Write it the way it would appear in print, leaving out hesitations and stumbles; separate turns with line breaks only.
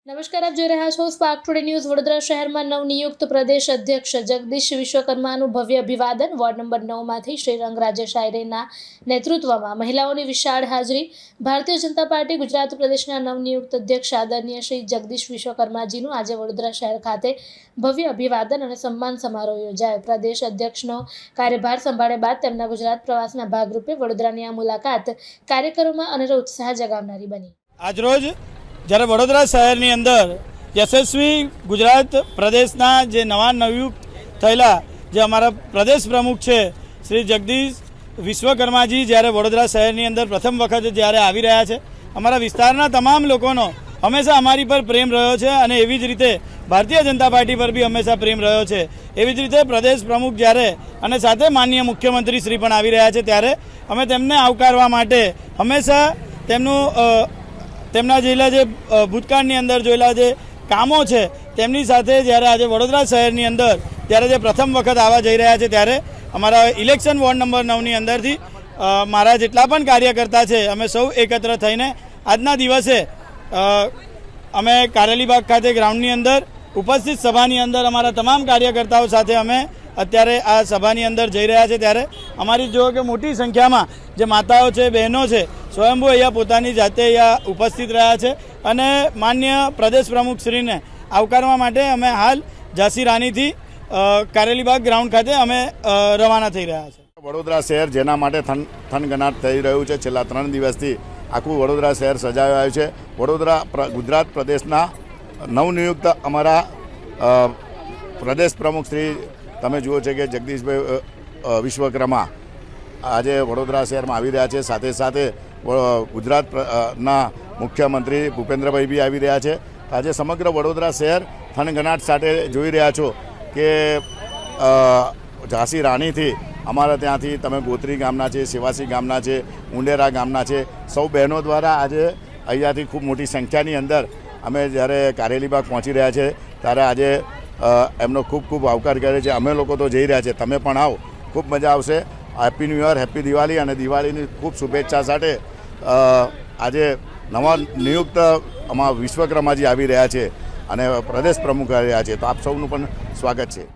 નમસ્કાર, આપ જોઈ રહ્યા છો સ્પાર્ક ટુડે ન્યૂઝ। વડોદરા શહેરમાં નવનિયુક્ત પ્રદેશ અધ્યક્ષ જગદીશ વિશ્વકર્માનું ભવ્ય અભિવાદન। વોર્ડ નંબર 9માંથી શ્રીરંગ રાજેશ આયરેના નેતૃત્વમાં મહિલાઓની વિશાળ હાજરી। ભારતીય જનતા પાર્ટી ગુજરાત પ્રદેશના નવનિયુક્ત અધ્યક્ષ આદરણીય શ્રી જગદીશ વિશ્વકર્માજીનું આજે વડોદરા શહેર ખાતે ભવ્ય અભિવાદન અને સન્માન સમારોહ યોજાયો। પ્રદેશ અધ્યક્ષનો કાર્યભાર સંભાળ્યા બાદ તેમના ગુજરાત પ્રવાસના ભાગરૂપે વડોદરાની આ મુલાકાત કાર્યકરોમાં અનેરો ઉત્સાહ જગાવનારી બની।
આજરોજ જ્યારે વડોદરા શહેરની અંદર યશસ્વી ગુજરાત પ્રદેશના જે નવા નવયુક્ત થયેલા જે અમારા પ્રદેશ પ્રમુખ છે શ્રી જગદીશ વિશ્વકર્માજી જ્યારે વડોદરા શહેરની અંદર પ્રથમ વખત જ્યારે આવી રહ્યા છે, અમારા વિસ્તારના તમામ લોકોનો હંમેશા અમારી પર પ્રેમ રહ્યો છે અને એવી જ રીતે ભારતીય જનતા પાર્ટી પર બી હંમેશા પ્રેમ રહ્યો છે। એવી જ રીતે પ્રદેશ પ્રમુખ જ્યારે અને સાથે માનનીય મુખ્યમંત્રી શ્રી પણ આવી રહ્યા છે ત્યારે અમે તેમને આવકારવા માટે હંમેશા તેમના જેલા જે ભૂતકાળની અંદર જોયેલા જે કામો છે તેમની સાથે જ્યારે આજે વડોદરા શહેરની અંદર જ્યારે જે પ્રથમ વખત આવવા જઈ રહ્યા છે ત્યારે અમારા ઇલેક્શન વોર્ડ નંબર 9ની અંદરથી મારા જેટલા પણ કાર્યકર્તા છે અમે સૌ એકત્ર થઈને આજના દિવસે અમે કારેલીબાગ ખાતે ગ્રાઉન્ડની અંદર ઉપસ્થિત સભાની અંદર અમારા તમામ કાર્યકર્તાઓ સાથે અમે અત્યારે આ સભાની અંદર જઈ રહ્યા છે ત્યારે અમારી જો કે મોટી સંખ્યામાં જે માતાઓ છે, બહેનો છે, સ્વયંભૂ અહીંયા પોતાની જાતે અહીંયા ઉપસ્થિત રહ્યા છે અને માન્ય પ્રદેશ પ્રમુખશ્રીને આવકારવા માટે અમે હાલ ઝાંસી રાણીથી કારેલીબાગ ગ્રાઉન્ડ ખાતે અમે રવાના થઈ રહ્યા છે।
વડોદરા શહેર જેના માટે થનગનાટ થઈ રહ્યું છે, છેલ્લા 3 દિવસથી આખું વડોદરા શહેર સજાયું આવ્યું છે। વડોદરા ગુજરાત પ્રદેશના નવનિયુક્ત અમારા પ્રદેશ પ્રમુખ શ્રી તમે જુઓ છે કે જગદીશભાઈ વિશ્વકર્મા આજે વડોદરા શહેરમાં આવી રહ્યા છે। સાથે સાથે ગુજરાતના મુખ્યમંત્રી ભૂપેન્દ્રભાઈ બી આવી રહ્યા છે। આજે સમગ્ર વડોદરા શહેર થનગનાટ સાથે જોઈ રહ્યા છો કે ઝાંસી રાણીથી અમારા ત્યાંથી તમે ગોત્રી ગામના છે, સેવાસી ગામના છે, ઉંડેરા ગામના છે, સૌ બહેનો દ્વારા આજે અહીંયાથી ખૂબ મોટી સંખ્યાની અંદર અમે જ્યારે કારેલીબાગ પહોંચી રહ્યા છે ત્યારે આજે એમનો ખૂબ ખૂબ આવકાર કરે છે। અમે લોકો તો જઈ રહ્યા છે, તમે પણ આવો, ખૂબ મજા આવશે। Happy new year, happy Diwali અને દિવાળીની ખૂબ શુભેચ્છા સાથે આજે નવા નિયુક્ત અમારા વિશ્વકર્માજી આવી રહ્યા છે અને પ્રદેશ પ્રમુખ આવી રહ્યા છે, તો આપ સૌનું પણ સ્વાગત છે।